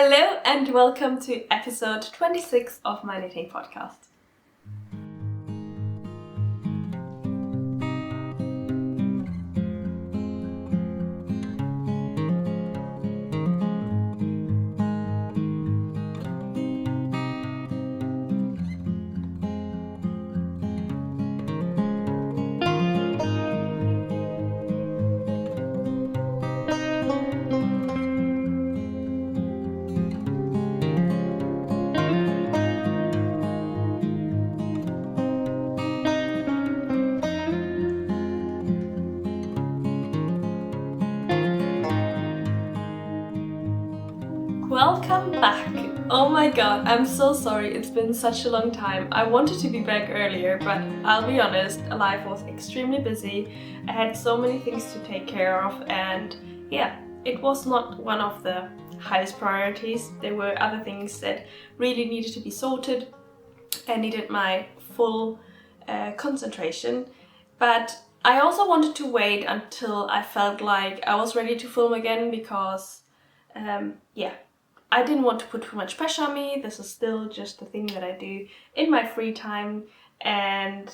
Hello and welcome to episode 26 of my knitting podcast. Welcome back! Oh my god, I'm so sorry, it's been such a long time. I wanted to be back earlier, but I'll be honest, life was extremely busy. I had so many things to take care of and yeah, it was not one of the highest priorities. There were other things that really needed to be sorted and needed my full concentration. But I also wanted to wait until I felt like I was ready to film again because I didn't want to put too much pressure on me. This is still just the thing that I do in my free time and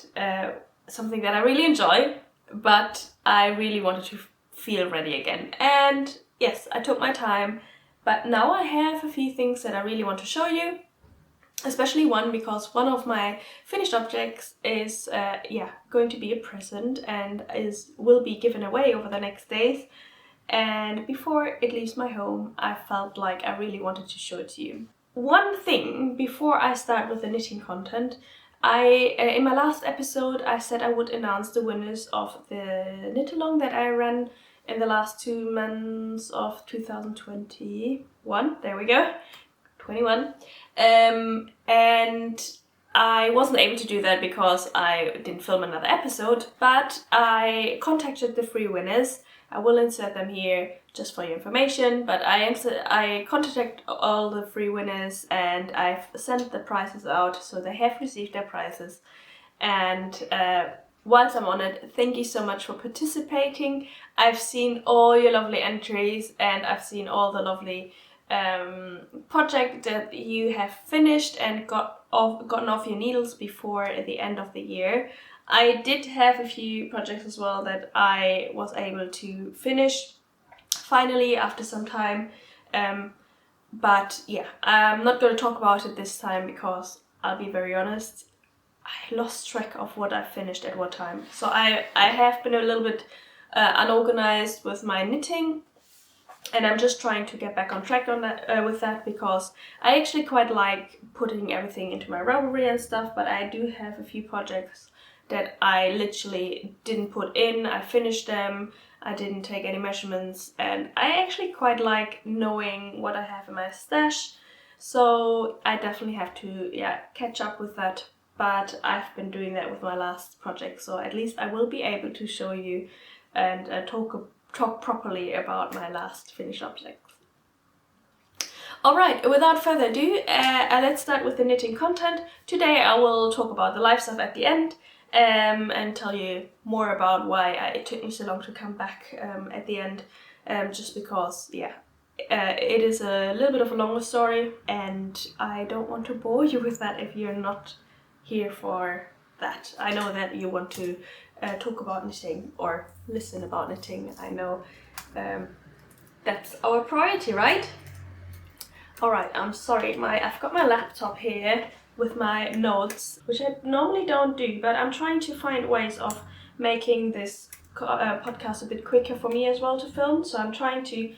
something that I really enjoy, but I really wanted to feel ready again. And yes, I took my time, but now I have a few things that I really want to show you, especially one because one of my finished objects is going to be a present and will be given away over the next days. And before it leaves my home, I felt like I really wanted to show it to you. One thing before I start with the knitting content, in my last episode I said I would announce the winners of the knit along that I ran in the last 2 months of 2021. There we go, 21. And I wasn't able to do that because I didn't film another episode, but I contacted the 3 winners. I will insert them here just for your information, but I contacted all the 3 winners and I've sent the prizes out, so they have received their prizes. And whilst I'm on it, thank you so much for participating. I've seen all your lovely entries and I've seen all the lovely project that you have finished and gotten off your needles before the end of the year. I did have a few projects as well that I was able to finish finally after some time, but yeah, I'm not going to talk about it this time because I'll be very honest, I lost track of what I finished at what time. So I have been a little bit unorganized with my knitting, and I'm just trying to get back on track on that with that because I actually quite like putting everything into my Ravelry and stuff, but I do have a few projects that I literally didn't put in. I finished them, I didn't take any measurements, and I actually quite like knowing what I have in my stash. So I definitely have to catch up with that, but I've been doing that with my last project, so at least I will be able to show you and talk properly about my last finished objects. Alright, without further ado, let's start with the knitting content. Today I will talk about the live stuff at the end, and tell you more about why it took me so long to come back at the end, just because it is a little bit of a longer story and I don't want to bore you with that if you're not here for that. I know that you want to talk about knitting or listen about knitting. I know that's our priority, right? Alright, I'm sorry, I've got my laptop here with my notes, which I normally don't do, but I'm trying to find ways of making this podcast a bit quicker for me as well to film. So I'm trying to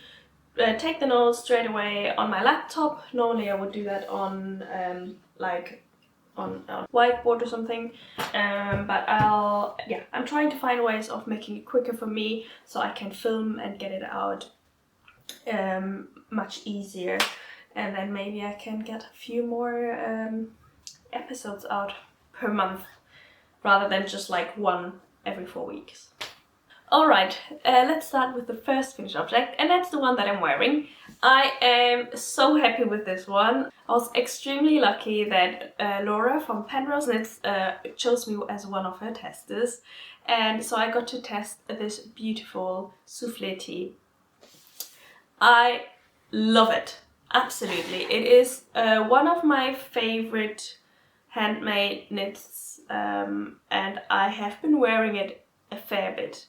take the notes straight away on my laptop. Normally I would do that on on a whiteboard or something, but I'm trying to find ways of making it quicker for me so I can film and get it out much easier, and then maybe I can get a few more episodes out per month rather than just like one every 4 weeks. Alright, let's start with the first finished object, and that's the one that I'm wearing. I am so happy with this one. I was extremely lucky that Laura from CaMaRose Knits chose me as one of her testers, and so I got to test this beautiful Soufflé Tee. I love it. Absolutely. It is one of my favorite handmade knits, and I have been wearing it a fair bit.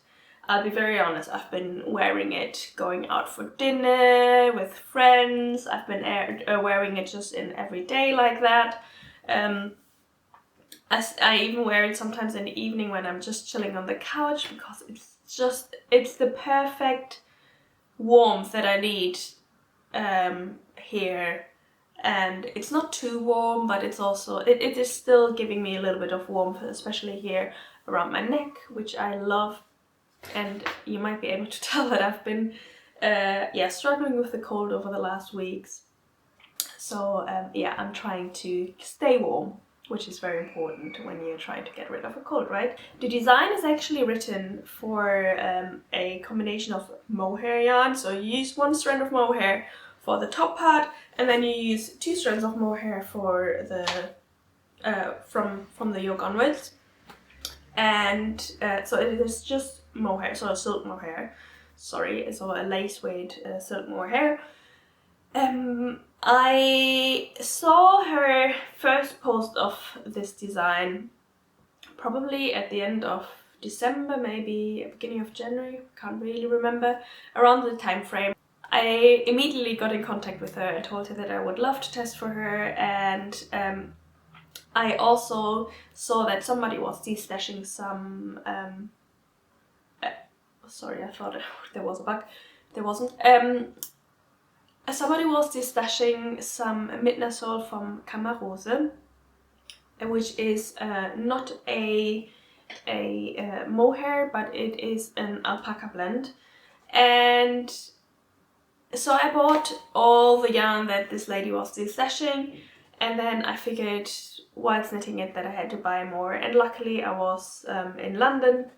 I'll be very honest, I've been wearing it going out for dinner with friends. I've been wearing it just in every day like that. I even wear it sometimes in the evening when I'm just chilling on the couch, because it's the perfect warmth that I need here. And it's not too warm, but it's also, it is still giving me a little bit of warmth, especially here around my neck, which I love. And you might be able to tell that I've been struggling with the cold over the last weeks. So yeah, I'm trying to stay warm, which is very important when you're trying to get rid of a cold, right? The design is actually written for a combination of mohair yarn. So you use 1 strand of mohair for the top part, and then you use 2 strands of mohair for the from the yoke onwards. And so it is just mohair, so a silk mohair. Sorry, so a lace weight silk mohair. I saw her first post of this design probably at the end of December, maybe beginning of January, can't really remember, around the time frame. I immediately got in contact with her and told her that I would love to test for her, and I also saw that somebody was destashing some sorry, I thought there was a bug. There wasn't. Somebody was destashing some Mitdatsshol from CaMaRose, which is not a mohair, but it is an alpaca blend. And so I bought all the yarn that this lady was destashing, and then I figured whilst knitting it that I had to buy more. And luckily I was in London,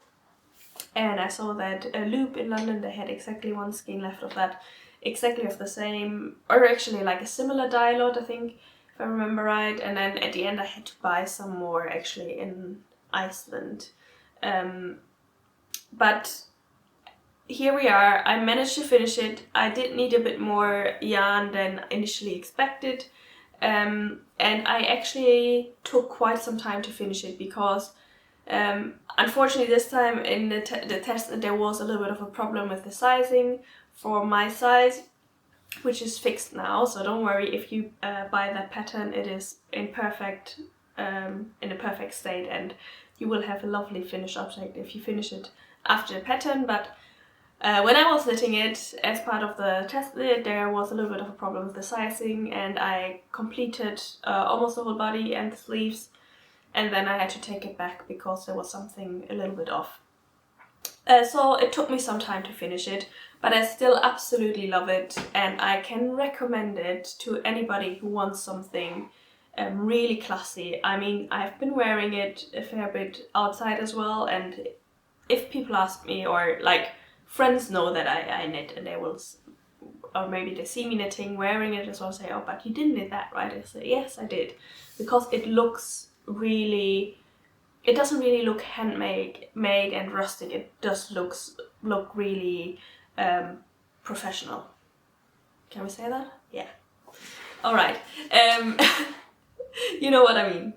and I saw that a Loop in London, they had exactly 1 skein left of that, exactly of the same, or actually like a similar dye lot, I think, if I remember right. And then at the end I had to buy some more actually in Iceland. But here we are, I managed to finish it. I did need a bit more yarn than initially expected, and I actually took quite some time to finish it, because unfortunately this time in the test there was a little bit of a problem with the sizing for my size, which is fixed now, so don't worry if you buy that pattern. It is in a perfect state, and you will have a lovely finish object if you finish it after the pattern. But when I was knitting it as part of the test, there was a little bit of a problem with the sizing, and I completed almost the whole body and the sleeves, and then I had to take it back because there was something a little bit off. So it took me some time to finish it, but I still absolutely love it, and I can recommend it to anybody who wants something really classy. I mean, I've been wearing it a fair bit outside as well, and if people ask me, or like friends know that I knit, and they will, or maybe they see me knitting, wearing it as well, say, oh, but you didn't knit that, right? I say, yes, I did, because it looks really, it doesn't really look handmade and rustic. It does look really professional. Can we say that? Yeah. All right. You know what I mean.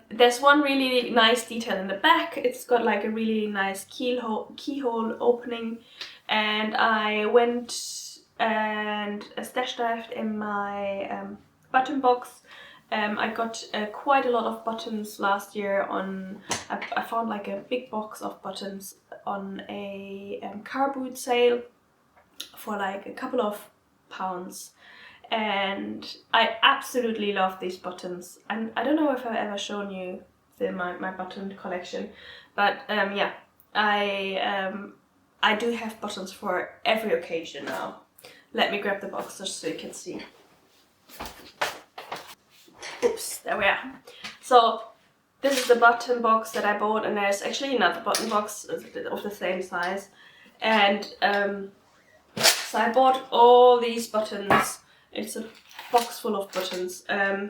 There's one really nice detail in the back. It's got like a really nice keyhole opening, and I went and stash dived in my button box. I got quite a lot of buttons last year on, I found like a big box of buttons on a car boot sale for like a couple of pounds. And I absolutely love these buttons. And I don't know if I've ever shown you my button collection, but yeah, I do have buttons for every occasion now. Let me grab the box just so you can see. Oops, there we are. So this is the button box that I bought, and there's actually another button box of the same size. And so I bought all these buttons. It's a box full of buttons. I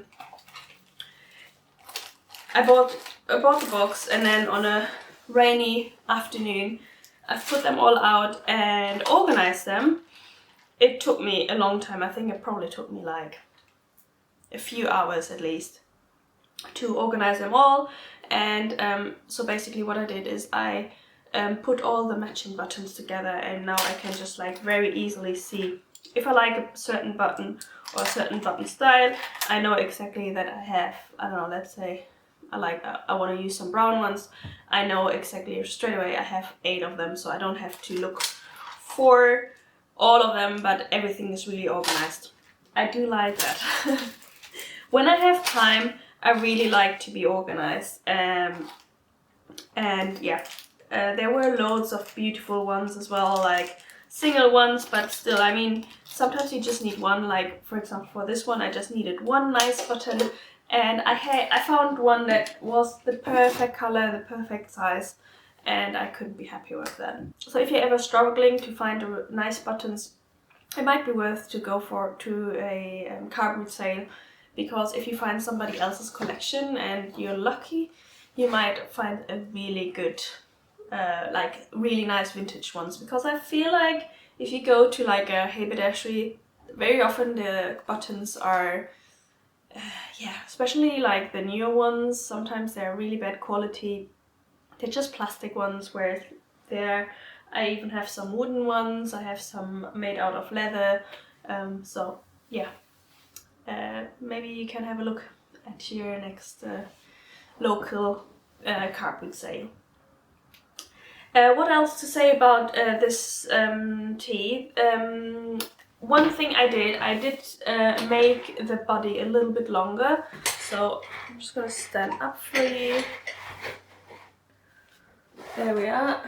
bought the box, and then on a rainy afternoon I've put them all out and organized them. it took me a long time. I think it probably took me like a few hours at least to organize them all. And so basically what I did is I put all the matching buttons together, and now I can just like very easily see if I like a certain button or a certain button style. I know exactly that I have, I don't know, let's say I want to use some brown ones. I know exactly straight away I have 8 of them, so I don't have to look for all of them, but everything is really organized. I do like that. When I have time, I really like to be organized. And yeah, there were loads of beautiful ones as well, like single ones, but still, I mean, sometimes you just need one. Like for example, for this one, I just needed one nice button, and I found one that was the perfect color, the perfect size, and I couldn't be happier with that. So if you're ever struggling to find nice buttons, it might be worth to go to a cardboard sale, because if you find somebody else's collection and you're lucky, you might find a really good, like really nice vintage ones. Because I feel like if you go to like a haberdashery, very often the buttons are, yeah, especially like the newer ones, sometimes they're really bad quality. They're just plastic ones, whereas I even have some wooden ones, I have some made out of leather, so yeah, maybe you can have a look at your next local cardboard sale. What else to say about this tee? One thing I did make the body a little bit longer, so I'm just gonna stand up for you. There we are.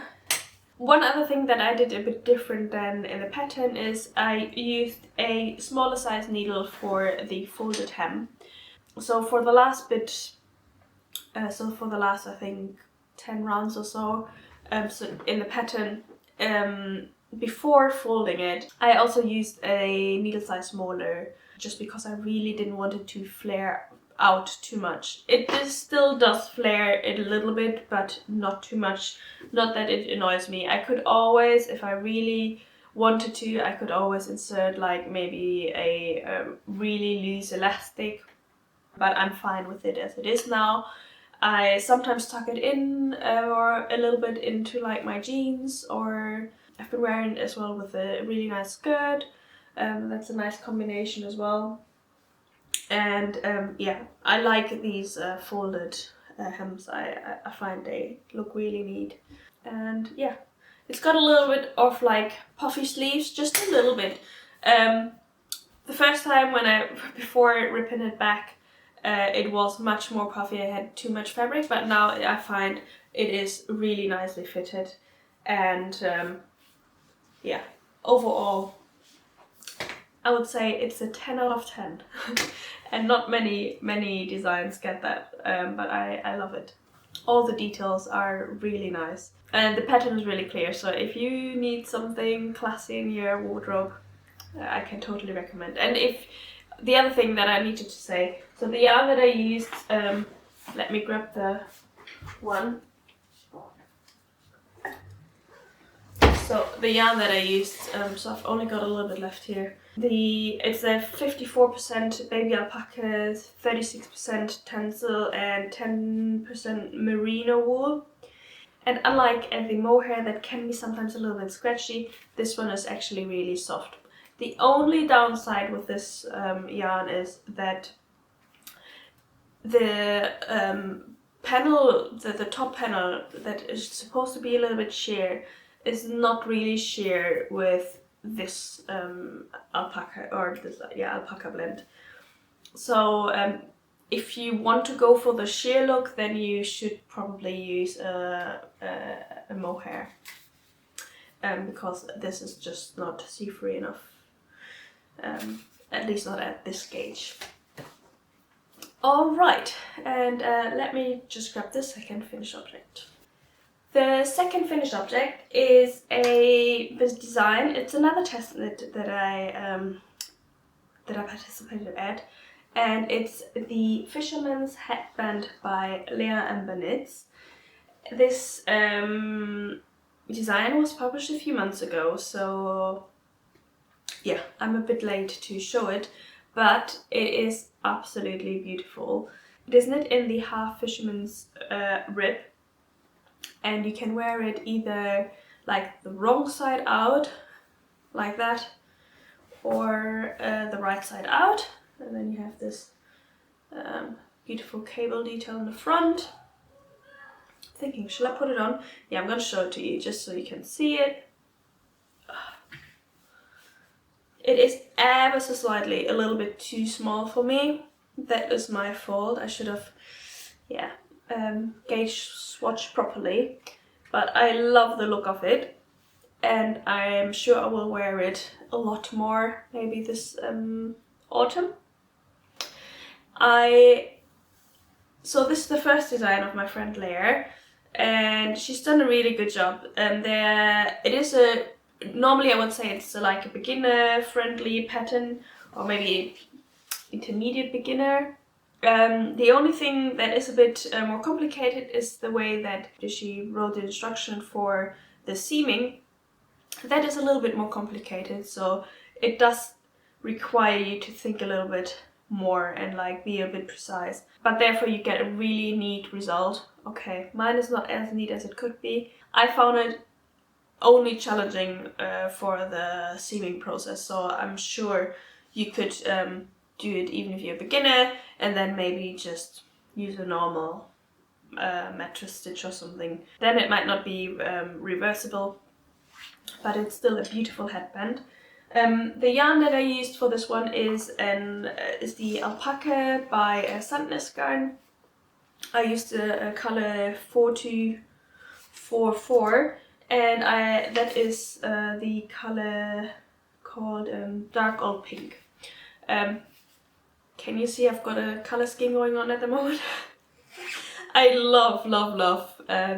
One other thing that I did a bit different than in the pattern is I used a smaller size needle for the folded hem. So for the last bit, for the last I think 10 rounds or so, so in the pattern, before folding it, I also used a needle size smaller, just because I really didn't want it to flare out too much. It still does flare it a little bit, but not too much. Not that it annoys me. I could always, if I really wanted to, I could always insert like maybe a really loose elastic, but I'm fine with it as it is now. I sometimes tuck it in or a little bit into like my jeans, or I've been wearing it as well with a really nice skirt. That's a nice combination as well. And yeah, I like these folded hems. I find they look really neat. And yeah, it's got a little bit of like puffy sleeves, just a little bit. The first time before ripping it back, it was much more puffy. I had too much fabric, but now I find it is really nicely fitted. And yeah, overall, I would say it's a 10 out of 10. And not many designs get that, but I love it. All the details are really nice. And the pattern is really clear, so if you need something classy in your wardrobe, I can totally recommend. And if the other thing that I needed to say, so the yarn that I used, let me grab the one. So the yarn that I used, so I've only got a little bit left here. It's a 54% baby alpaca, 36% tencel, and 10% merino wool. And unlike the mohair that can be sometimes a little bit scratchy, this one is actually really soft. The only downside with this yarn is that the panel, the top panel that is supposed to be a little bit sheer, is not really sheer with this alpaca, or this alpaca blend. So if you want to go for the sheer look, then you should probably use a mohair, because this is just not see-through enough, at least not at this gauge. Alright, and let me just grab the second finished object. The second finished object is this design. It's another test knit that I participated at, and it's the Fisherman's Headband by Leah Amber Knits. This design was published a few months ago, so yeah, I'm a bit late to show it, but it is absolutely beautiful. It is knit in the half fisherman's rib, and you can wear it either like the wrong side out, like that, or the right side out, and then you have this beautiful cable detail in the front. Thinking, shall I put it on? Yeah, I'm gonna show it to you just so you can see it. It is ever so slightly a little bit too small for me. That is my fault. I should have, yeah, gauge swatched properly. But I love the look of it, and I'm sure I will wear it a lot more, maybe this autumn. So this is the first design of my friend Leah, and she's done a really good job. And it is normally I would say it's like a beginner friendly pattern, or maybe intermediate beginner. The only thing that is a bit more complicated is the way that she wrote the instruction for the seaming. That is a little bit more complicated, so it does require you to think a little bit more and like be a bit precise, but therefore you get a really neat result. Okay, mine is not as neat as it could be. I found it only challenging for the seaming process, so I'm sure you could do it even if you're a beginner, and then maybe just use a normal mattress stitch or something. Then it might not be reversible, but it's still a beautiful headband. The yarn that I used for this one is the Alpakka by Sandnes Garn. I used a color 4244, and that is the color called Dark Old Pink. Can you see I've got a color scheme going on at the moment? I love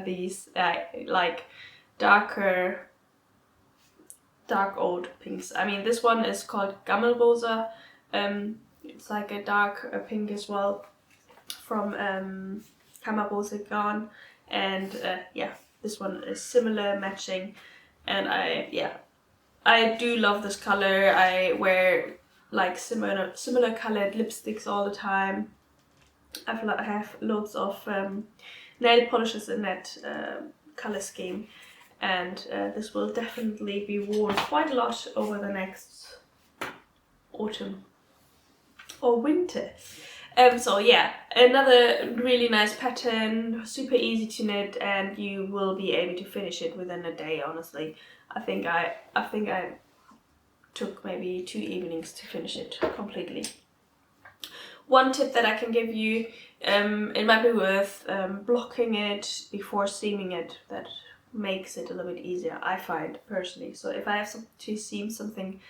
these like dark old pinks. I mean, this one is called Gammelrosa. It's like a dark pink as well, from CaMaRose Garn, and yeah, this one is similar, matching, and I do love this color. I wear like similar colored lipsticks all the time. I have loads of nail polishes in that color scheme, and this will definitely be worn quite a lot over the next autumn or winter. So yeah, another really nice pattern, super easy to knit, and you will be able to finish it within a day. Honestly, I think I took maybe 2 evenings to finish it completely. One tip that I can give you, it might be worth blocking it before seaming it. That makes it a little bit easier, I find personally. So if I have to seam something,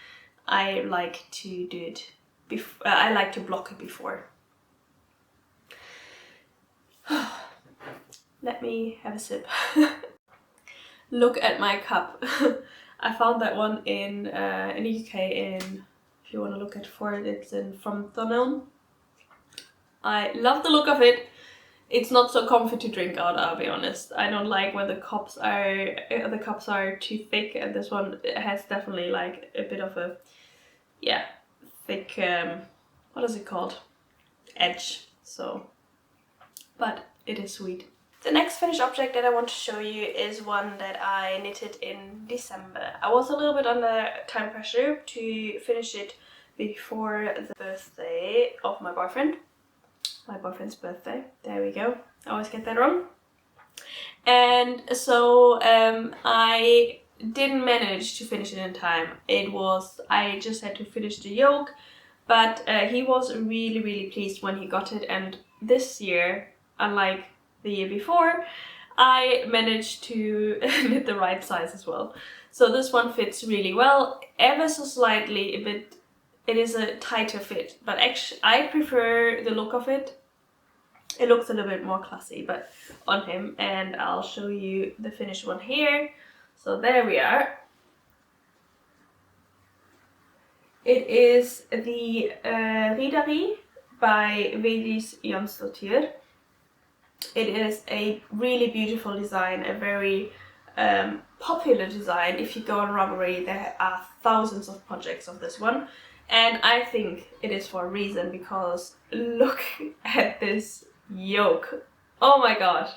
I like to do it before. I like to block it before. Let me have a sip. Look at my cup. I found that one in the UK. If you want to look at it's from Thunelm. I love the look of it. It's not so comfy to drink out, I'll be honest. I don't like when the cups are too thick, and this one has definitely like a bit of a thick what is it called? Edge. So, but it is sweet. The next finished object that I want to show you is one that I knitted in December. I was a little bit under time pressure to finish it before the birthday of my boyfriend. My boyfriend's birthday. There we go. I always get that wrong. And so I didn't manage to finish it in time. I just had to finish the yoke, but he was really pleased when he got it. And this year, unlike the year before, I managed to knit the right size as well. So this one fits really well, ever so slightly a bit. It is a tighter fit, but actually I prefer the look of it. It looks a little bit more classy, but on him, and I'll show you the finished one here. So there we are. It is the Riddari by Védis Jonsdottir. It is a really beautiful design, a very popular design. If you go on Ravelry, there are thousands of projects of this one, and I think it is for a reason, because look at this yoke. Oh my god,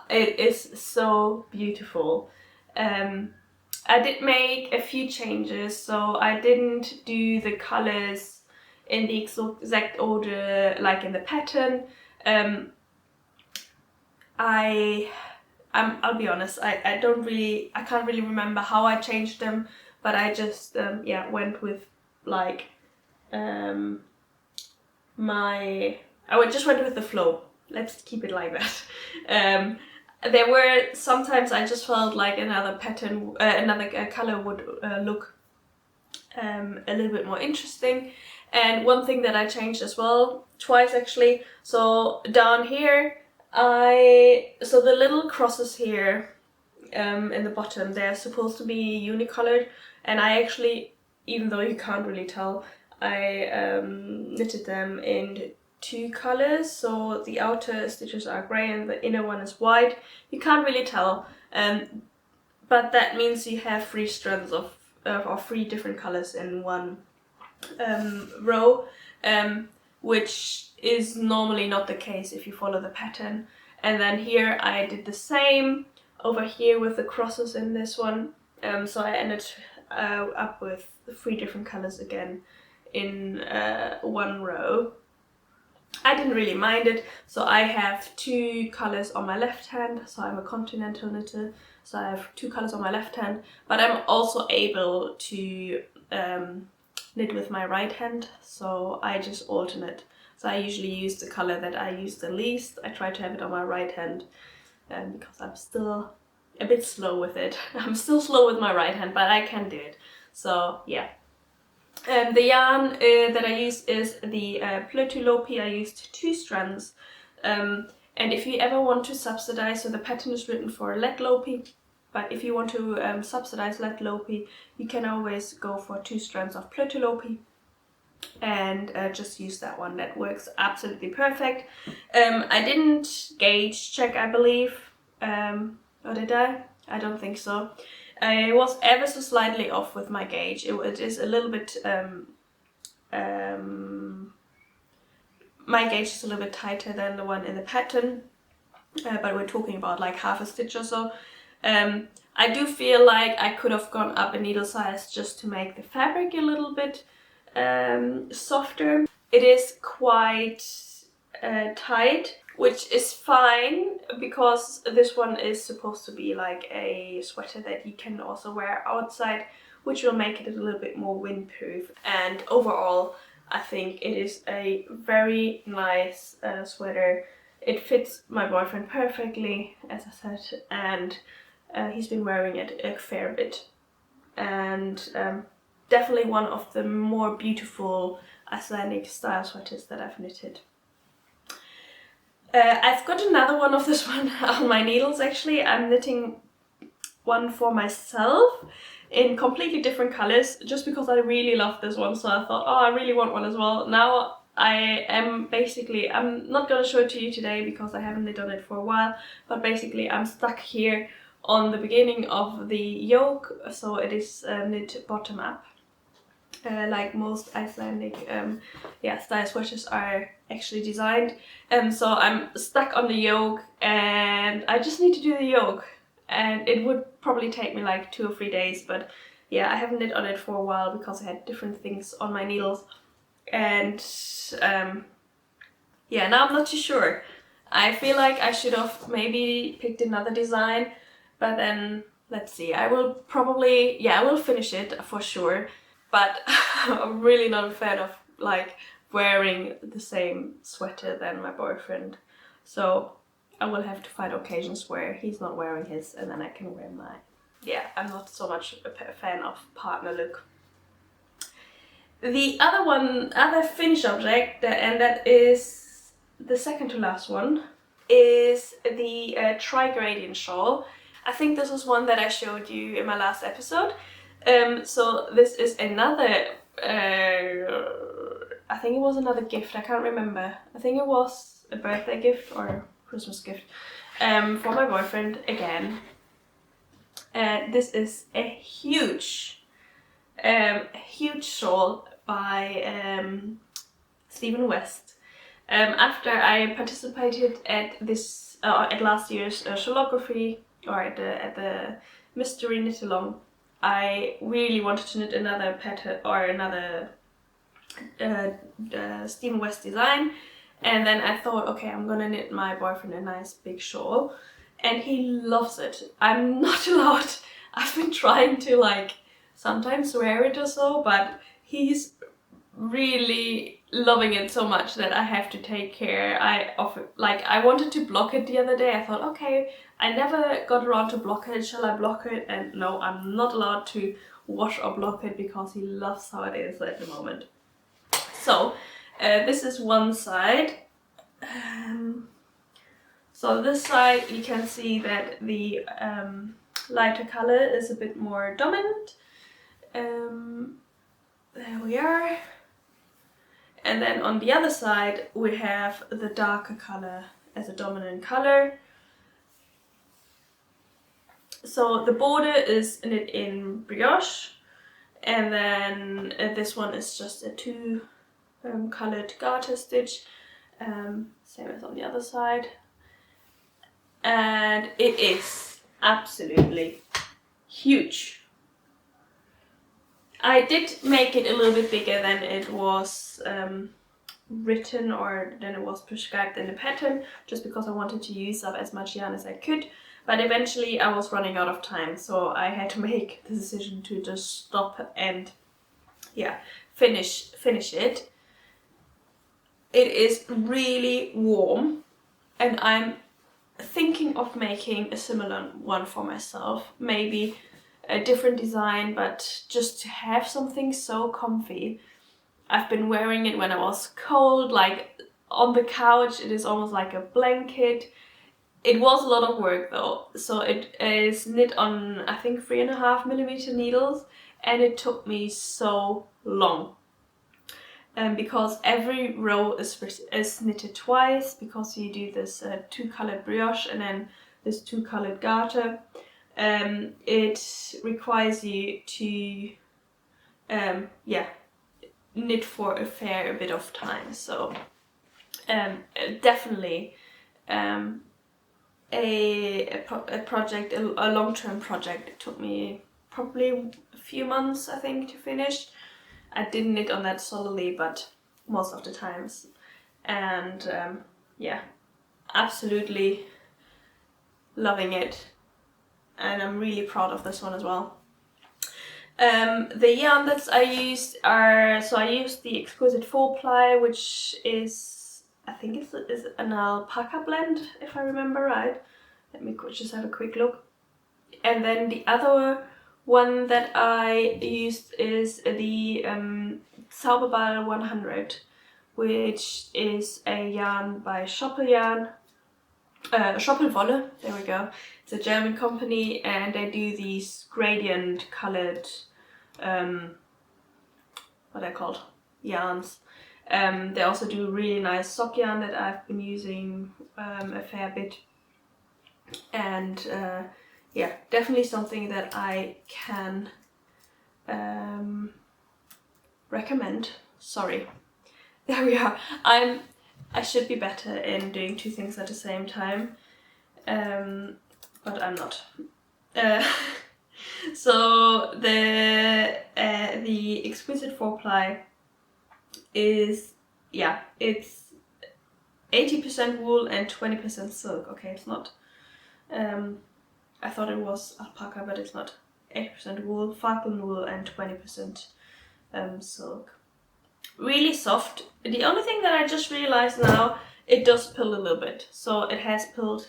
it is so beautiful. I did make a few changes, so I didn't do the colors in the exact order like in the pattern. I'll be honest, I can't really remember how I changed them, but I just went with like I just went with the flow. Let's keep it like that. There were sometimes I just felt like another pattern, another color would look a little bit more interesting. And one thing that I changed as well, twice actually, so down here, so the little crosses here in the bottom, they're supposed to be unicolored, and I actually, even though you can't really tell, I knitted them in 2 colors. So the outer stitches are grey and the inner one is white. You can't really tell, but that means you have 3 strands of or 3 different colors in one row, which is normally not the case if you follow the pattern. And then here I did the same over here with the crosses in this one, so I ended up with 3 different colors again in one row. I didn't really mind it, so I have 2 colors on my left hand, so I'm a continental knitter, so I have 2 colors on my left hand, but I'm also able to knit with my right hand, so I just alternate. So I usually use the color that I use the least. I try to have it on my right hand, because I'm still a bit slow with it. I'm still slow with my right hand, but I can do it. So yeah. The yarn that I use is the Plötulopi. I used 2 strands, and if you ever want to subsidize, so the pattern is written for Locatelli, but if you want to subsidize Locatelli, you can always go for 2 strands of Plötulopi and just use that one. That works absolutely perfect. I didn't gauge check, I believe, or did I? I don't think so. I was ever so slightly off with my gauge. It is a little bit, my gauge is a little bit tighter than the one in the pattern, but we're talking about like half a stitch or so. I do feel like I could have gone up a needle size just to make the fabric a little bit softer. It is quite tight, which is fine, because this one is supposed to be like a sweater that you can also wear outside, which will make it a little bit more windproof. And overall, I think it is a very nice sweater. It fits my boyfriend perfectly, as I said, and he's been wearing it a fair bit. And definitely one of the more beautiful Icelandic style sweaters that I've knitted. I've got another one of this one on my needles actually. I'm knitting one for myself in completely different colors, just because I really love this one, so I thought, oh, I really want one as well. Now I'm not going to show it to you today because I haven't knit on it for a while, but basically I'm stuck here on the beginning of the yoke, so it is knit bottom up. Like most Icelandic style sweaters are actually designed. So I'm stuck on the yoke and I just need to do the yoke, and it would probably take me like 2 or 3 days, but yeah, I haven't knit on it for a while because I had different things on my needles, and now I'm not too sure. I feel like I should have maybe picked another design, but then let's see. I will probably, I will finish it for sure. But I'm really not a fan of like wearing the same sweater than my boyfriend. So I will have to find occasions where he's not wearing his and then I can wear mine. Yeah, I'm not so much a fan of partner look. The other finished object, and that is the second to last one, is the Trigradient shawl. I think this was one that I showed you in my last episode. So this is another, I think it was another gift, I can't remember. I think it was a birthday gift or Christmas gift for my boyfriend again. This is a huge shawl by Stephen West. After I participated at this at last year's shawlography, or at the mystery knit along, I really wanted to knit another pattern or another Stephen West design, and then I thought, okay, I'm gonna knit my boyfriend a nice big shawl, and he loves it. I'm not allowed. I've been trying to like sometimes wear it or so, but he's really loving it so much that I have to take care. I wanted to block it the other day. I thought, okay, I never got around to block it. Shall I block it? And no, I'm not allowed to wash or block it because he loves how it is at the moment. So this is one side. So this side you can see that the lighter color is a bit more dominant. There we are. And then on the other side we have the darker color as a dominant color. So the border is knit in brioche, and then this one is just a two colored garter stitch, same as on the other side. And it is absolutely huge. I did make it a little bit bigger than it was written or than it was prescribed in the pattern, just because I wanted to use up as much yarn as I could. But eventually I was running out of time, so I had to make the decision to just stop and finish it. It is really warm, and I'm thinking of making a similar one for myself. Maybe a different design, but just to have something so comfy. I've been wearing it when I was cold, like on the couch. It is almost like a blanket. It was a lot of work though. So it is knit on, I think, 3.5mm needles, and it took me so long. Because every row is knitted twice, because you do this two-colored brioche and then this two-colored garter. It requires you to knit for a fair bit of time. So definitely a project, a long-term project. It took me probably a few months, I think, to finish. I didn't knit on that solely, but most of the times. And absolutely loving it. And I'm really proud of this one as well. The yarn that I used I used the Exquisite 4-ply, which is, I think it's an Alpakka blend, if I remember right. Let me just have a quick look. And then the other one that I used is the Zauberball 100, which is a yarn by Schoppel yarn. Schoppel Wolle, there we go. It's a German company, and they do these gradient colored, what are they called? Yarns. They also do really nice sock yarn that I've been using a fair bit. And definitely something that I can recommend. Sorry. There we are. I should be better in doing two things at the same time, but I'm not. So the Exquisite 4-ply is, it's 80% wool and 20% silk. Okay, it's not. I thought it was alpaca, but it's not. 80% wool, falcon wool, and 20% silk. Really soft. The only thing that I just realized now, it does pill a little bit. So it has pilled,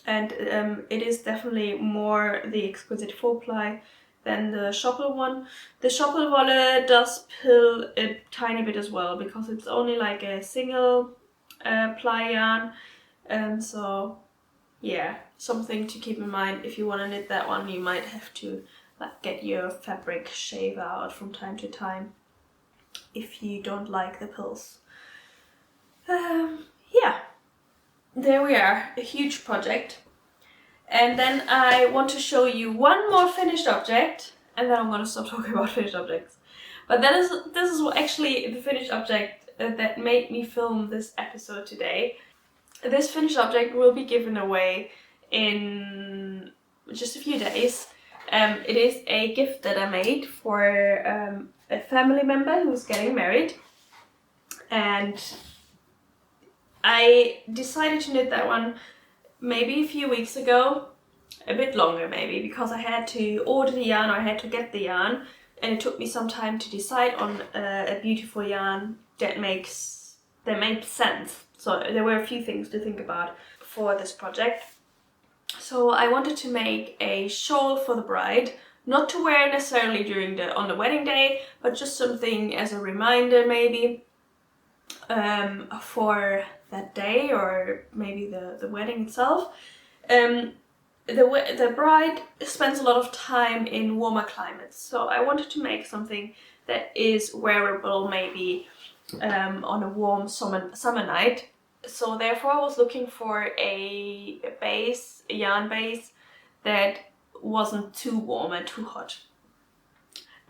and it is definitely more the Exquisite 4-ply than the Schoppel one. The Schoppel Wolle does pill a tiny bit as well, because it's only like a single ply yarn. So yeah, something to keep in mind. If you want to knit that one, you might have to like get your fabric shaver out from time to time if you don't like the pills. There we are, a huge project. And then I want to show you one more finished object, and then I'm going to stop talking about finished objects. But this is actually the finished object that made me film this episode today. This finished object will be given away in just a few days. It is a gift that I made for a family member who's getting married, and I decided to knit that one maybe a few weeks ago, a bit longer maybe, because I had to order the yarn, or I had to get the yarn, and it took me some time to decide on a beautiful yarn that makes sense. So there were a few things to think about for this project. So I wanted to make a shawl for the bride, not to wear necessarily on the wedding day, but just something as a reminder maybe for that day, or maybe the wedding itself. The bride spends a lot of time in warmer climates, so I wanted to make something that is wearable maybe on a warm summer night. So therefore I was looking for a yarn base that wasn't too warm and too hot.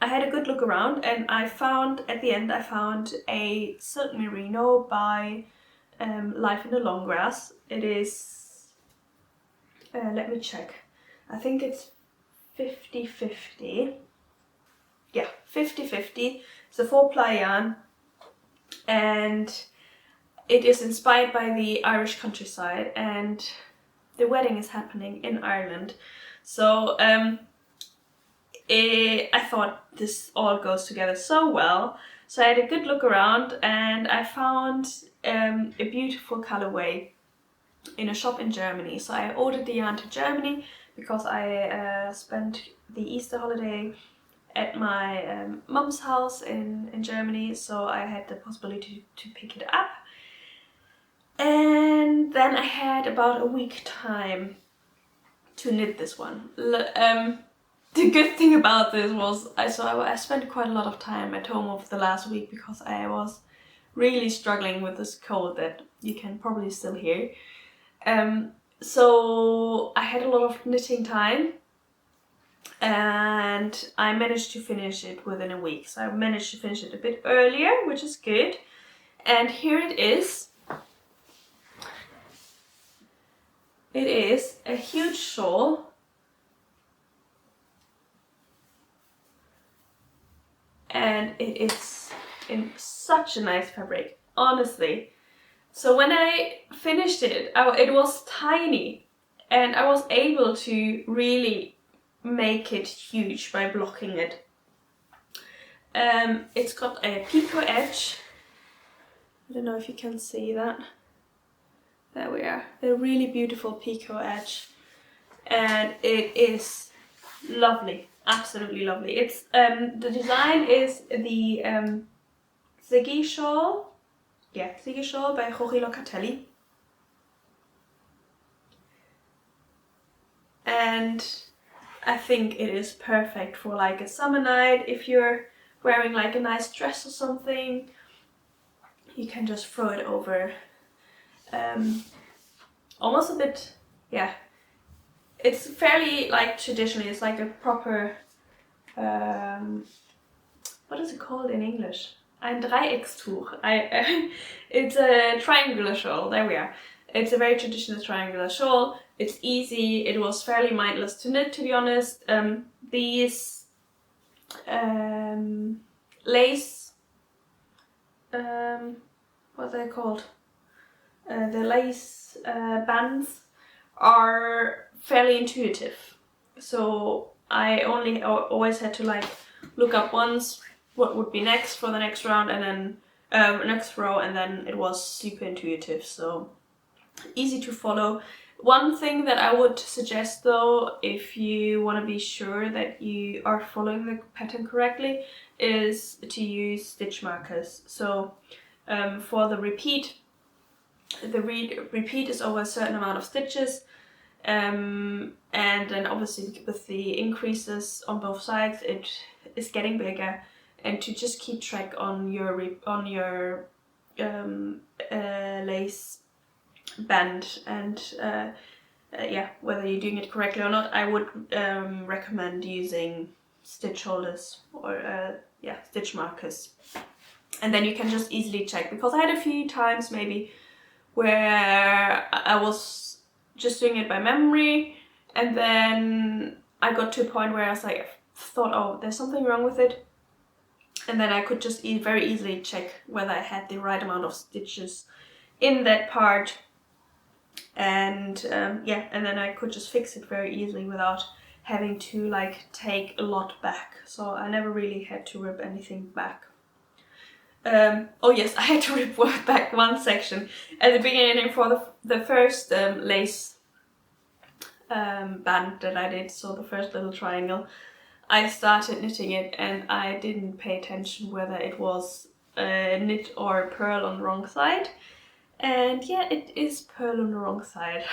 I had a good look around, and at the end I found a silk merino by Life in the Long Grass. It is, let me check, I think it's 50-50. Yeah, 50-50. It's a 4-ply yarn, and it is inspired by the Irish countryside, and the wedding is happening in Ireland. So I thought this all goes together so well. So I had a good look around, and I found a beautiful colorway in a shop in Germany. So I ordered the yarn to Germany because I spent the Easter holiday at my mum's house in Germany, so I had the possibility to pick it up. And then I had about a week time to knit this one. The good thing about this was I spent quite a lot of time at home over the last week because I was really struggling with this cold that you can probably still hear. So I had a lot of knitting time, and I managed to finish it within a week. So I managed to finish it a bit earlier, which is good. And here it is. It is a huge shawl, and it is in such a nice fabric, honestly. So when I finished it, it was tiny, and I was able to really make it huge by blocking it. It's got a picot edge. I don't know if you can see that. There we are, a really beautiful picot edge, and it is lovely, absolutely lovely. It's the design is the Ziggy shawl, yeah, Ziggy shawl by Joji Locatelli, and I think it is perfect for like a summer night. If you're wearing like a nice dress or something, you can just throw it over. Almost a bit, yeah, it's fairly like traditionally, it's like a proper, what is it called in English? Ein Dreieckstuch. It's a triangular shawl, there we are. It's a very traditional triangular shawl. It's easy, it was fairly mindless to knit, to be honest. These lace, what are they called? The lace bands are fairly intuitive, so I always had to like look up once what would be next for the next round, and then next row, and then it was super intuitive, so easy to follow. One thing that I would suggest though, if you want to be sure that you are following the pattern correctly, is to use stitch markers. So for the repeat, repeat is over a certain amount of stitches, and then obviously with the increases on both sides it is getting bigger, and to just keep track on your lace band and yeah, whether you're doing it correctly or not, I would recommend using stitch holders or yeah, stitch markers. And then you can just easily check, because I had a few times maybe where I was just doing it by memory, and then I got to a point where I was like, thought, oh, there's something wrong with it, and then I could just very easily check whether I had the right amount of stitches in that part, and yeah, and then I could just fix it very easily without having to like take a lot back. So I never really had to rip anything back. Oh yes, I had to rip back one section at the beginning for the first lace band that I did, so the first little triangle. I started knitting it and I didn't pay attention whether it was knit or purl on the wrong side. And yeah, it is purl on the wrong side.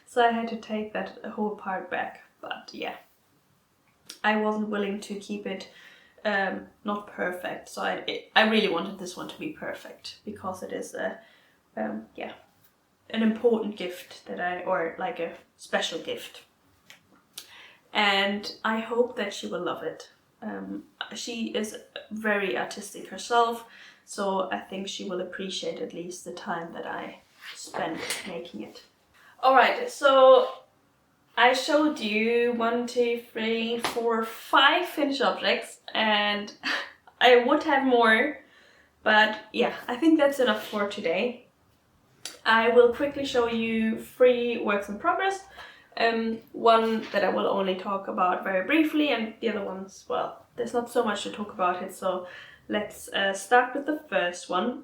So I had to take that whole part back. But yeah, I wasn't willing to keep it not perfect. So I really wanted this one to be perfect, because it is a yeah, an important gift that or like a special gift. And I hope that she will love it. She is very artistic herself, so I think she will appreciate at least the time that I spent making it. Alright, so I showed you 1, 2, 3, 4, 5 finished objects, and I would have more, but yeah, I think that's enough for today. I will quickly show you 3 works in progress. One that I will only talk about very briefly, and the other ones, well, there's not so much to talk about it, so let's start with the first one.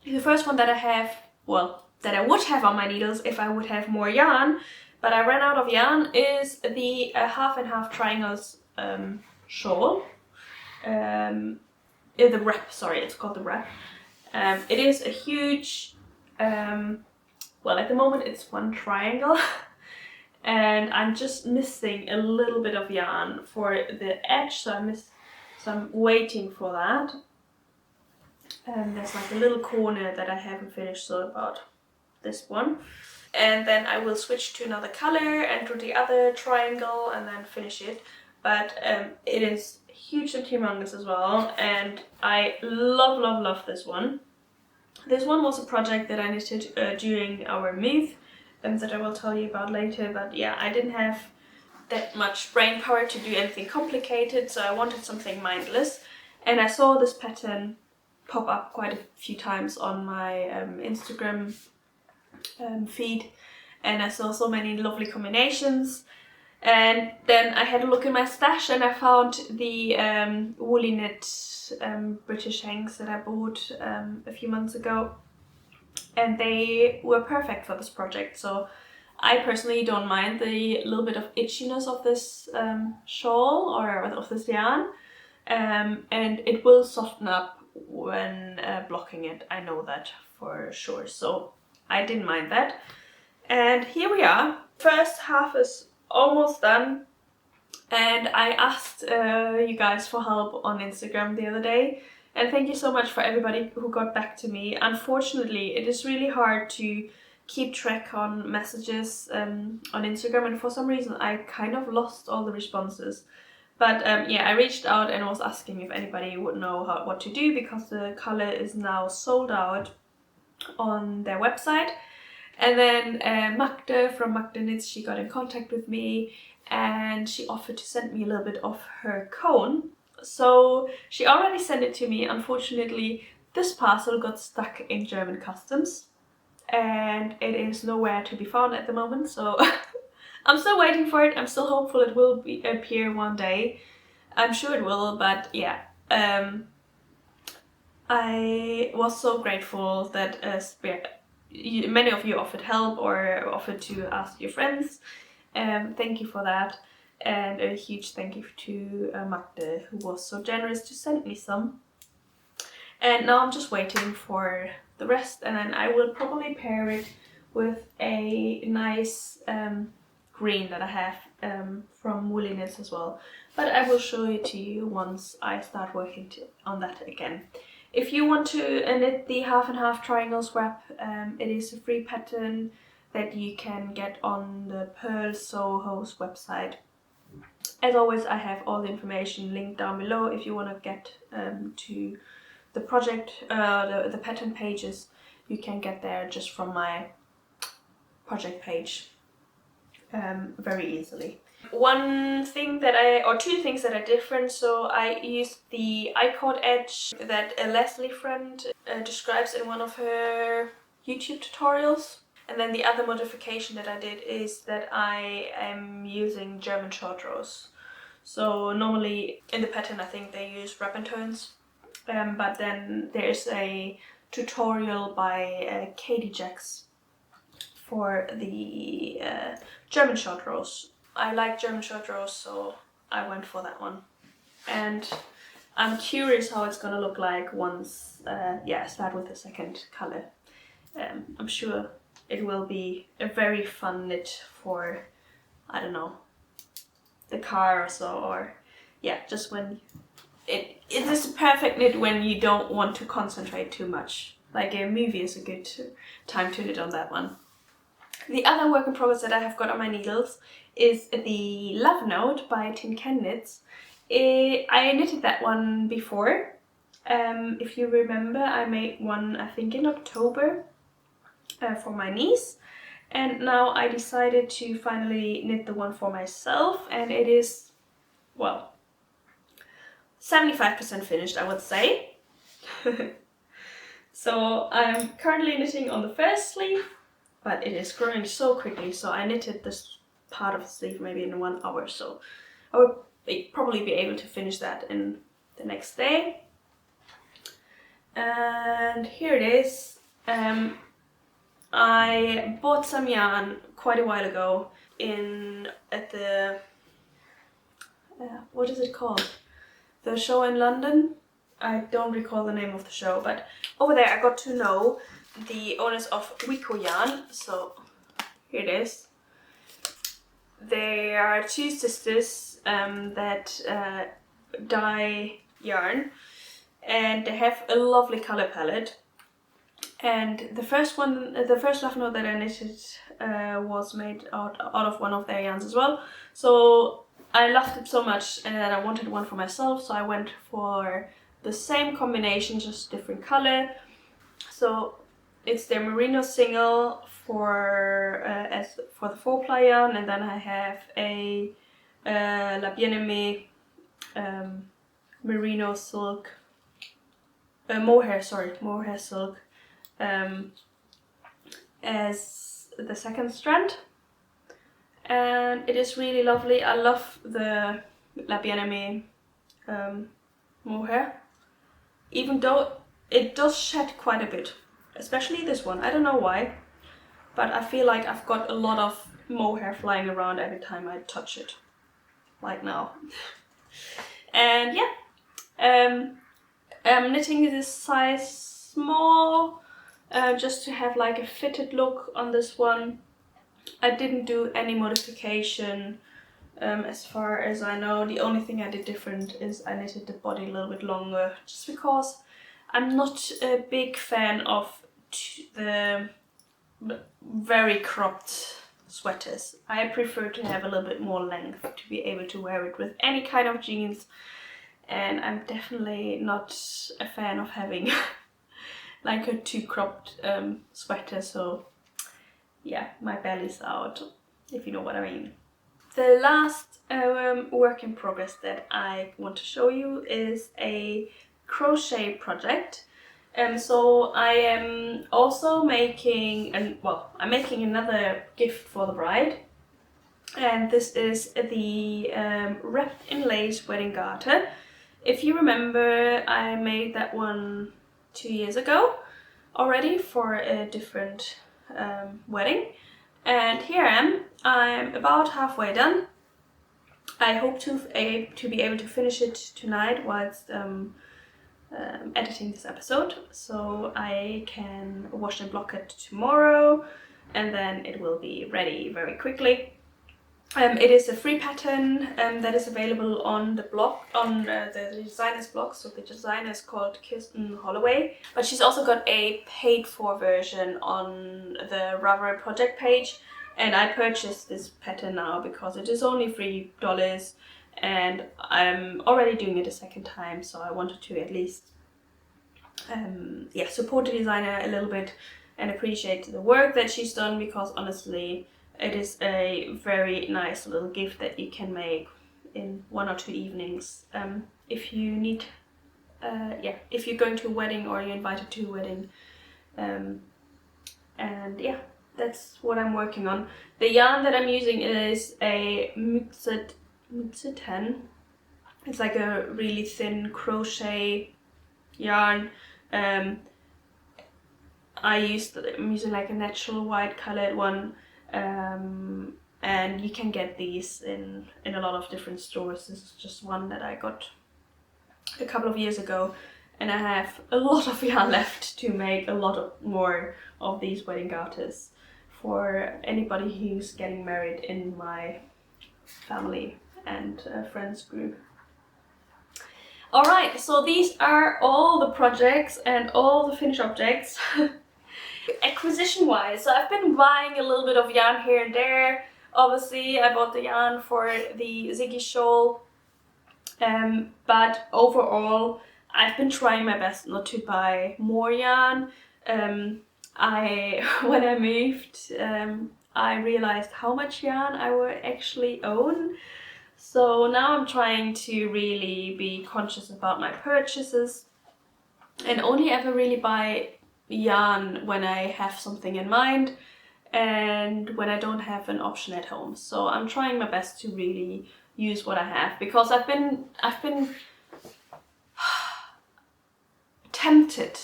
The first one that I have, well, that I would have on my needles if I would have more yarn, but I ran out of yarn, is the half and half triangles shawl. The wrap, sorry, it's called the wrap. It is a huge, well, at the moment it's one triangle. And I'm just missing a little bit of yarn for the edge, so I'm waiting for that. And there's like a little corner that I haven't finished, so about this one. And then I will switch to another color and do the other triangle and then finish it. But it is huge and humongous as well, and I love this one. This one was a project that I knitted during our move, that I will tell you about later, but yeah, I didn't have that much brain power to do anything complicated, so I wanted something mindless, and I saw this pattern pop up quite a few times on my Instagram feed, and I saw so many lovely combinations, and then I had a look in my stash and I found the Woolyknit British hanks that I bought a few months ago. And they were perfect for this project, so I personally don't mind the little bit of itchiness of this shawl or of this yarn, and it will soften up when blocking it, I know that for sure, so I didn't mind that. And here we are, first half is almost done, and I asked you guys for help on Instagram the other day. And thank you so much for everybody who got back to me. Unfortunately, it is really hard to keep track on messages on Instagram, and for some reason I kind of lost all the responses. But yeah, I reached out and was asking if anybody would know what to do, because the colour is now sold out on their website. And then Magda from Magda Knits, she got in contact with me and she offered to send me a little bit of her cone. So she already sent it to me. Unfortunately, this parcel got stuck in German customs and it is nowhere to be found at the moment, so I'm still waiting for it. I'm still hopeful it will appear one day. I'm sure it will, but yeah. I was so grateful that many of you offered help or offered to ask your friends. Thank you for that. And a huge thank you to Magda, who was so generous to send me some. And now I'm just waiting for the rest, and then I will probably pair it with a nice green that I have from Woolyknit as well. But I will show it to you once I start working on that again. If you want to knit the half and half triangle scrap, it is a free pattern that you can get on the Purl Soho's website. As always, I have all the information linked down below if you want to get to the project, the pattern pages. You can get there just from my project page very easily. One thing that or two things that are different. So I used the I-cord edge that a Leslie friend describes in one of her YouTube tutorials. And then the other modification that I did is that I am using German short rows. So normally in the pattern I think they use wrap tones, but then there's a tutorial by Katie Jacks for the German short rows. I like German short rows, so I went for that one. And I'm curious how it's gonna look like once I start with the second color. I'm sure it will be a very fun knit for, I don't know, the car or so, or yeah, just when it is a perfect knit when you don't want to concentrate too much. Like a movie is a good time to knit on that one. The other work in progress that I have got on my needles is the Love Note by Tin Can Knits. I knitted that one before. If you remember, I made one I think in October for my niece, and now I decided to finally knit the one for myself, and it is, well, 75% finished, I would say. So I'm currently knitting on the first sleeve, but it is growing so quickly, so I knitted this part of the sleeve maybe in 1 hour, so I will probably be able to finish that in the next day. And here it is. I bought some yarn quite a while ago at the what is it called? The show in London? I don't recall the name of the show, but over there I got to know the owners of Wiko Yarn. So here it is. They are two sisters that dye yarn, and they have a lovely color palette. And the first Love Note that I knitted was made out of one of their yarns as well. So I loved it so much and I wanted one for myself, so I went for the same combination, just different color. So it's their Merino single for the 4-ply yarn, and then I have a La Bien-Aimée Merino silk, mohair silk as the second strand, and it is really lovely. I love the La Bien-Aimée mohair, even though it does shed quite a bit, especially this one. I don't know why, but I feel like I've got a lot of mohair flying around every time I touch it, like now. And yeah, I'm knitting this size small, just to have like a fitted look on this one. I didn't do any modification as far as I know. The only thing I did different is I knitted the body a little bit longer, just because I'm not a big fan of the very cropped sweaters. I prefer to have a little bit more length to be able to wear it with any kind of jeans, and I'm definitely not a fan of having like a too cropped sweater. So yeah, my belly's out, if you know what I mean. The last work in progress that I want to show you is a crochet project. So I am also making, I'm making another gift for the bride. And this is the Wrapped in Lace wedding garter. If you remember, I made that one 2 years ago already for a different wedding. And here I am. I'm about halfway done. I hope to be able to finish it tonight whilst editing this episode, so I can wash and block it tomorrow, and then it will be ready very quickly. It is a free pattern that is available on the blog, on the designer's blog. So the designer is called Kirsten Holloway, but she's also got a paid for version on the Ravelry project page. And I purchased this pattern now because it is only $3, and I'm already doing it a second time, so I wanted to at least support the designer a little bit and appreciate the work that she's done, because honestly it is a very nice little gift that you can make in 1 or 2 evenings if you need if you're going to a wedding or you're invited to a wedding. And yeah, that's what I'm working on. The yarn that I'm using is a Mitdatsshol. It's like a really thin crochet yarn. I'm using like a natural white colored one, and you can get these in a lot of different stores. This is just one that I got a couple of years ago, and I have a lot of yarn left to make a lot more of these wedding garters for anybody who's getting married in my family and friends group. Alright, so these are all the projects and all the finished objects. Acquisition wise, so I've been buying a little bit of yarn here and there. Obviously I bought the yarn for the Ziggy Shawl, but overall I've been trying my best not to buy more yarn. When I moved, I realized how much yarn I would actually own. So now I'm trying to really be conscious about my purchases and only ever really buy yarn when I have something in mind and when I don't have an option at home. So I'm trying my best to really use what I have, because I've been tempted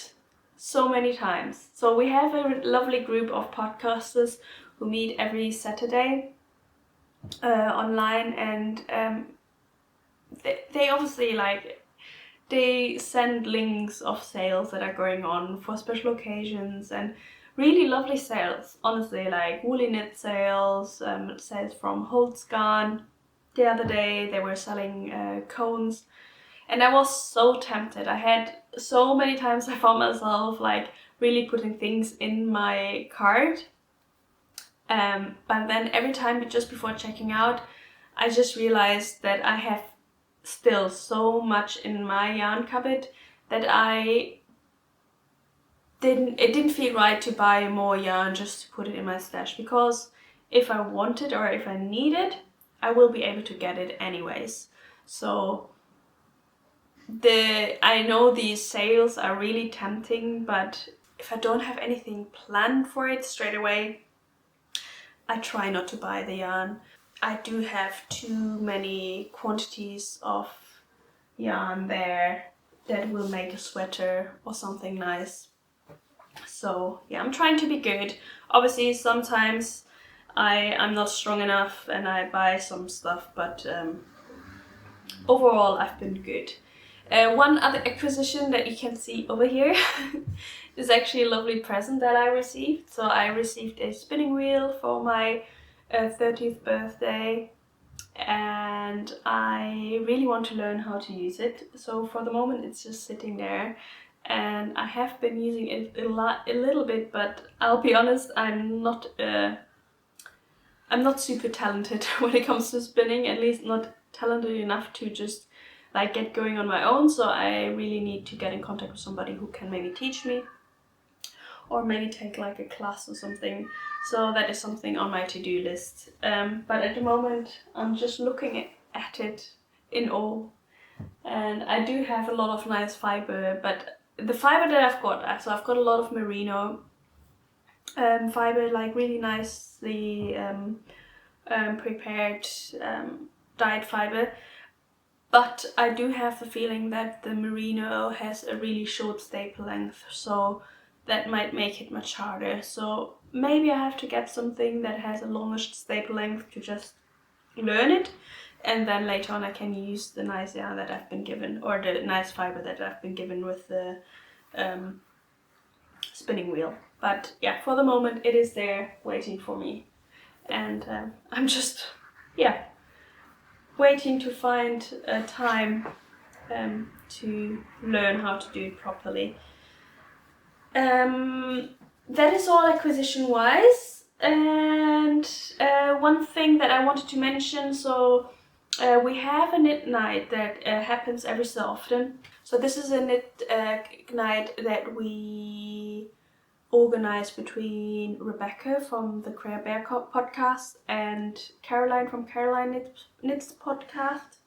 so many times. So we have a lovely group of podcasters who meet every Saturday online, and they obviously they send links of sales that are going on for special occasions, and really lovely sales, honestly, like Woolyknit sales, sales from Garn. The other day they were selling cones, and I was so tempted. I had so many times I found myself like really putting things in my cart. But then every time just before checking out, I just realized that I have still so much in my yarn cupboard that it didn't feel right to buy more yarn just to put it in my stash, because if I want it or if I need it, I will be able to get it anyways. So I know these sales are really tempting, but if I don't have anything planned for it straight away, I try not to buy the yarn. I do have too many quantities of yarn there that will make a sweater or something nice. So yeah, I'm trying to be good. Obviously sometimes I'm not strong enough and I buy some stuff, but overall I've been good. One other acquisition that you can see over here is actually a lovely present that I received. So I received a spinning wheel for my 30th birthday, and I really want to learn how to use it. So for the moment it's just sitting there, and I have been using it a little bit, but I'll be honest, I'm not super talented when it comes to spinning, at least not talented enough to just like get going on my own. So I really need to get in contact with somebody who can maybe teach me, or maybe take like a class or something. So that is something on my to-do list. But at the moment I'm just looking at it in awe, and I do have a lot of nice fiber, but the fiber that I've got, so I've got a lot of merino fiber, like really nicely prepared dyed fiber. But I do have the feeling that the merino has a really short staple length, so that might make it much harder. So maybe I have to get something that has a longer staple length to just learn it, and then later on I can use the nice yarn that I've been given, or the nice fiber that I've been given with the spinning wheel. But yeah, for the moment it is there waiting for me, and I'm just yeah, waiting to find a time to learn how to do it properly. That is all acquisition wise. And one thing that I wanted to mention, so we have a knit night that happens every so often. So this is a knit night that we organize between Rebecca from the Cray Bear podcast and Caroline from Caroline Knits podcast.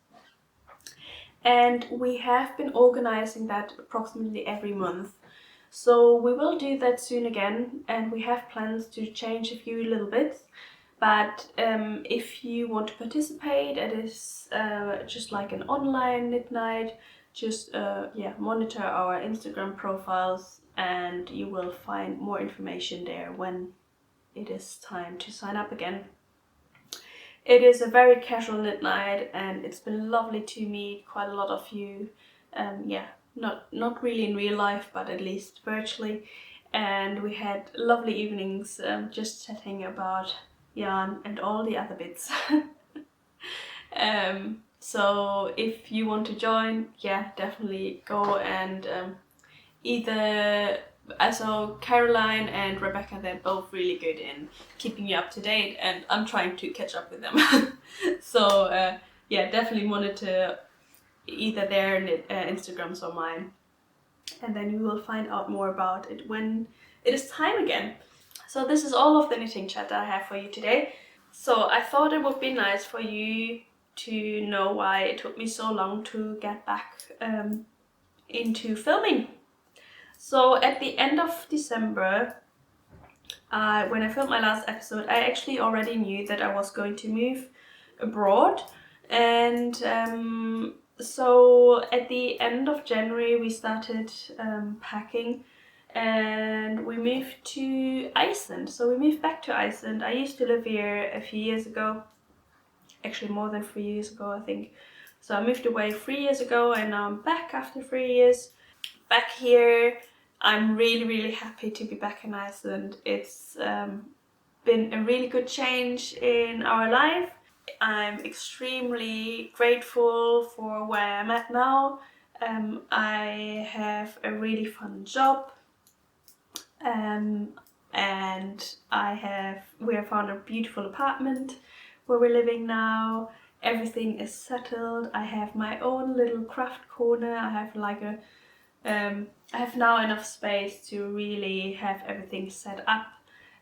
And we have been organizing that approximately every month. So we will do that soon again, and we have plans to change a few little bits. But if you want to participate, it is just like an online knit night. Just monitor our Instagram profiles and you will find more information there when it is time to sign up again. It is a very casual knit night and it's been lovely to meet quite a lot of you. Not really in real life, but at least virtually. And we had lovely evenings just chatting about yarn and all the other bits. So if you want to join, yeah, definitely go and so Caroline and Rebecca, they're both really good in keeping you up to date, and I'm trying to catch up with them. So definitely monitor either their Instagrams or mine, and then you will find out more about it when it is time again. So this is all of the knitting chat that I have for you today. So I thought it would be nice for you to know why it took me so long to get back into filming. So at the end of December, when I filmed my last episode, I actually already knew that I was going to move abroad. And so at the end of January, we started packing and we moved to Iceland. So we moved back to Iceland. I used to live here a few years ago. Actually more than 3 years ago, I think. So I moved away 3 years ago and now I'm back after 3 years. Back here, I'm really happy to be back in Iceland. It's been a really good change in our life. I'm extremely grateful for where I'm at now. I have a really fun job. And we have found a beautiful apartment where we're living now. Everything is settled. I have my own little craft corner. I have like I have now enough space to really have everything set up.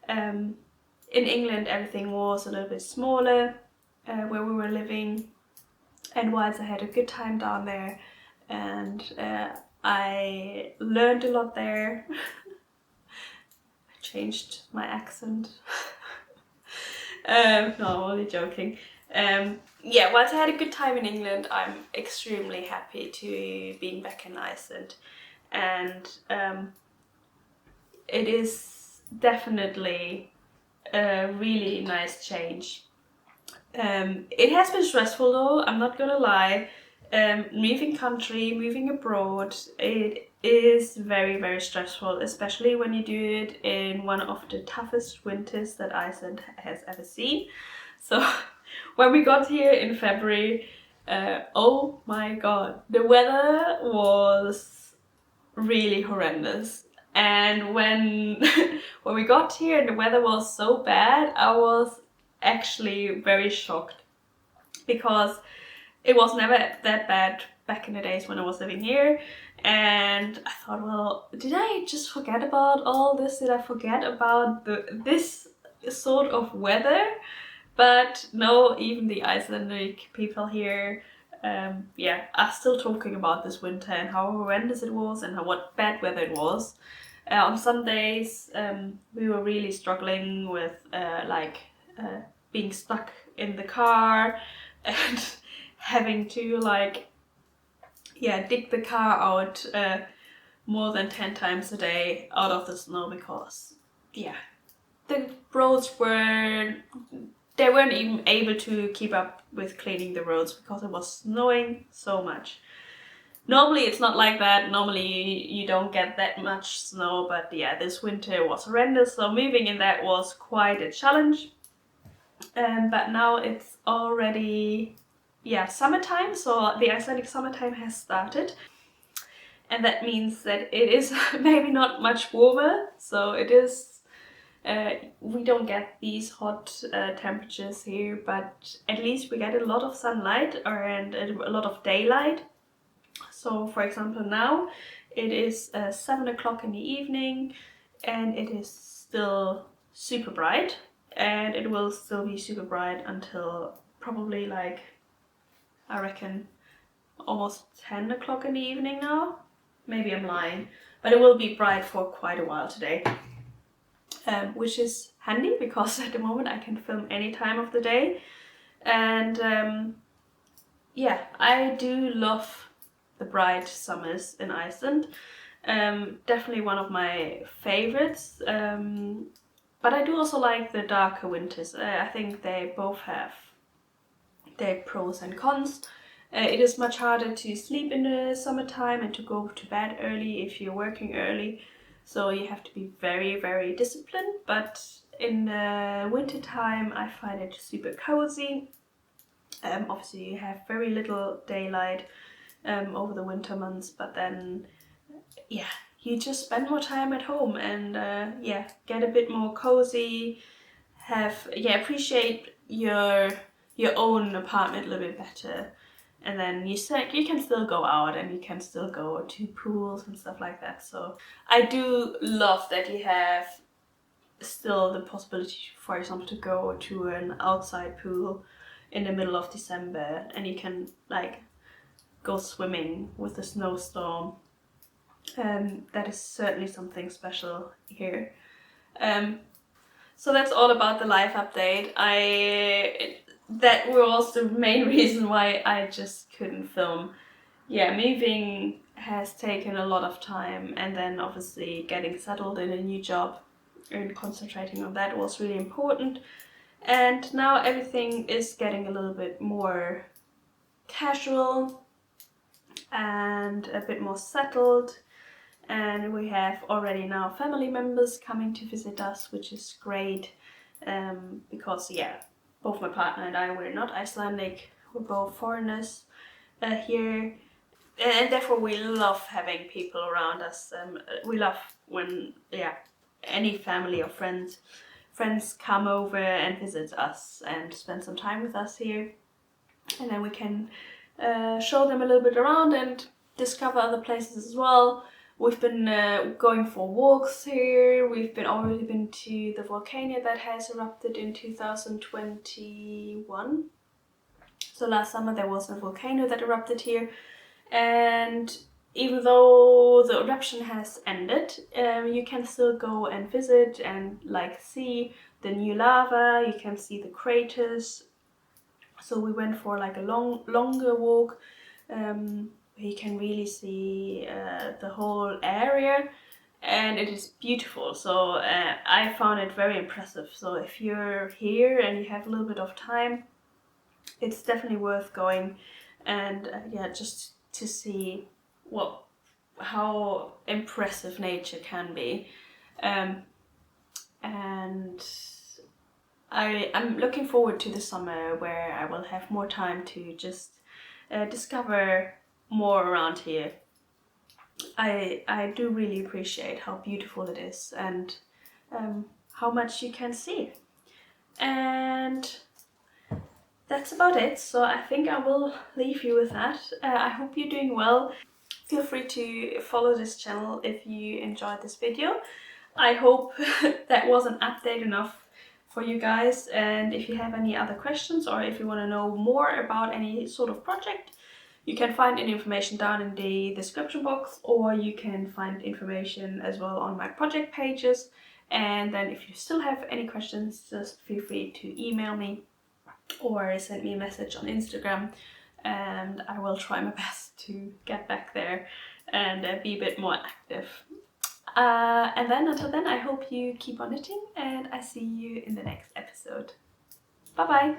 In England, everything was a little bit smaller where we were living, and whilst I had a good time down there, and I learned a lot there. Changed my accent. No, I'm only joking. Whilst I had a good time in England, I'm extremely happy to being back in Iceland, and it is definitely a really nice change. It has been stressful though, I'm not gonna lie. Moving country, moving abroad, it is very stressful, especially when you do it in one of the toughest winters that Iceland has ever seen. So when we got here in February, oh my god, the weather was really horrendous. And when we got here and the weather was so bad, I was actually very shocked, because it was never that bad back in the days when I was living here. And I thought, well, did I just forget about all this? Did I forget about this sort of weather? But no, even the Icelandic people here are still talking about this winter and how horrendous it was and what bad weather it was. On some days we were really struggling with being stuck in the car and having to dig the car out more than 10 times a day out of the snow, because the roads weren't even able to keep up with cleaning the roads because it was snowing so much. Normally it's not like that. Normally you don't get that much snow, but this winter was horrendous, so moving in that was quite a challenge. but now it's already, yeah, summertime, so the Icelandic summertime has started. And that means that it is maybe not much warmer, so it is, we don't get these hot temperatures here, but at least we get a lot of sunlight and a lot of daylight. So for example now it is 7 o'clock in the evening and it is still super bright, and it will still be super bright until probably like, I reckon, almost 10 o'clock in the evening now. Maybe I'm lying, but it will be bright for quite a while today, which is handy because at the moment I can film any time of the day. And yeah, I do love the bright summers in Iceland. Definitely one of my favorites. But I do also like the darker winters. I think they both have their pros and cons. It is much harder to sleep in the summertime and to go to bed early if you're working early. So you have to be very, very disciplined. But in the winter time, I find it super cozy. Obviously you have very little daylight over the winter months, but then, yeah, you just spend more time at home and yeah, get a bit more cozy, appreciate your own apartment a little bit better. And then you can still go out and you can still go to pools and stuff like that. So I do love that you have still the possibility, for example, to go to an outside pool in the middle of December and you can like go swimming with a snowstorm. That is certainly something special here. So that's all about the life update. That was the main reason why I just couldn't film. Yeah, moving has taken a lot of time, and then obviously getting settled in a new job and concentrating on that was really important. And now everything is getting a little bit more casual and a bit more settled. And we have already now family members coming to visit us, which is great, because yeah, both my partner and I were not Icelandic, we're both foreigners here, and therefore we love having people around us. We love when any family or friends come over and visit us and spend some time with us here, and then we can show them a little bit around and discover other places as well. We've been going for walks here. We've already been to the volcano that has erupted in 2021. So last summer there was a volcano that erupted here, and even though the eruption has ended, you can still go and visit and like see the new lava. You can see the craters. So we went for like a longer walk. You can really see the whole area, and it is beautiful. So I found it very impressive. So if you're here and you have a little bit of time, it's definitely worth going, and yeah, just to see how impressive nature can be. And I'm looking forward to the summer where I will have more time to just discover more around here. I do really appreciate how beautiful it is and how much you can see. And that's about it. So I think I will leave you with that. I hope you're doing well. Feel free to follow this channel if you enjoyed this video. I hope that was an update enough for you guys, and if you have any other questions or if you want to know more about any sort of project, you can find any information down in the description box, or you can find information as well on my project pages. And then if you still have any questions, just feel free to email me or send me a message on Instagram, and I will try my best to get back there and be a bit more active. And then until then, I hope you keep on knitting, and I see you in the next episode. Bye bye!